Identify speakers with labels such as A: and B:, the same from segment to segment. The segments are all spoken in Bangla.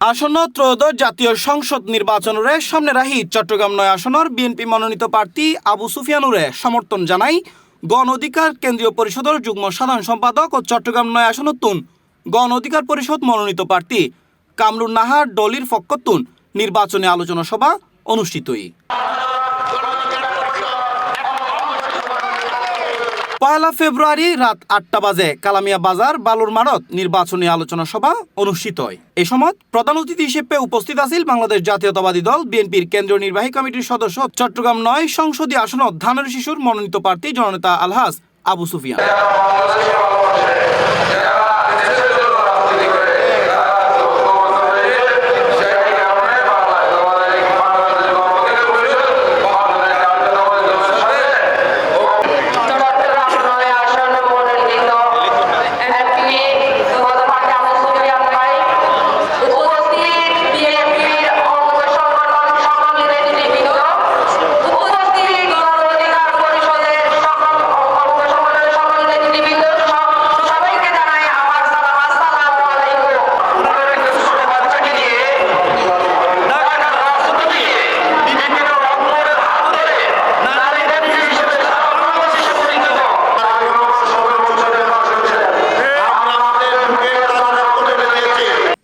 A: আসন্ন ত্রয়োদশ জাতীয় সংসদ নির্বাচনের সামনে রাখি চট্টগ্রাম ৯ আসনের বিএনপি মনোনীত প্রার্থী আবু সুফিয়ানুরে সমর্থন জানাই গণ অধিকার কেন্দ্রীয় পরিষদের যুগ্ম সাধারণ সম্পাদক ও চট্টগ্রাম ৯ আসনতুন গণ অধিকার পরিষদ মনোনীত প্রার্থী কামরুন নাহার ডলির ফক্কতুন নির্বাচনী আলোচনা সভা অনুষ্ঠিতই। পয়লা ফেব্রুয়ারি রাত ৮টা বাজে কালামিয়া বাজার বালুর মারত নির্বাচনী আলোচনা সভা অনুষ্ঠিত হয়। এই সময় প্রধান অতিথি হিসেবে উপস্থিত আছিল বাংলাদেশ জাতীয়তাবাদী দল বিএনপির কেন্দ্রীয় নির্বাহী কমিটির সদস্য চট্টগ্রাম ৯ সংসদীয় আসনত ধানের শিশুর মনোনীত প্রার্থী জননেতা আলহাজ আবু সুফিয়ান।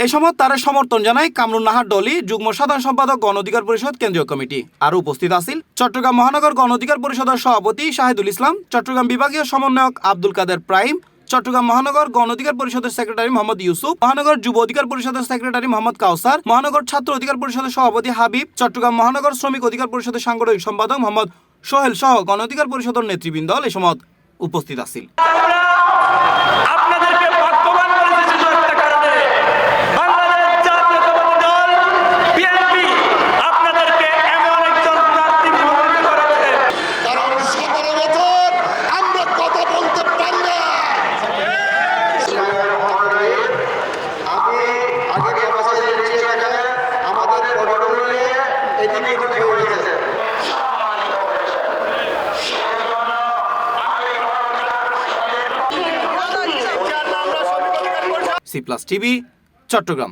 A: এই সময় তারা সমর্থন জানায় কামরুন নাহার ডলি যুগ্ম সাধারণ সম্পাদক গণ অধিকার পরিষদ কেন্দ্রীয় কমিটি। আরও উপস্থিত আছিল চট্টগ্রাম মহানগর গণ অধিকার পরিষদের সভাপতি শাহিদুল ইসলাম, চট্টগ্রাম বিভাগীয় সমন্বয়ক আব্দুল কাদের প্রাইম, চট্টগ্রাম মহানগর গণ অধিকার পরিষদের সেক্রেটারি মোহাম্মদ ইউসুফ, মহানগর যুব অধিকার পরিষদের সেক্রেটারি মোহাম্মদ কাউসার, মহানগর ছাত্র অধিকার পরিষদের সভাপতি হাবিব, চট্টগ্রাম মহানগর শ্রমিক অধিকার পরিষদের সাংগঠনিক সম্পাদক মোহাম্মদ সোহেল সহ গণ অধিকার পরিষদের নেতৃবৃন্দ এই সময় উপস্থিত আছিল। C+ TV Chittagong.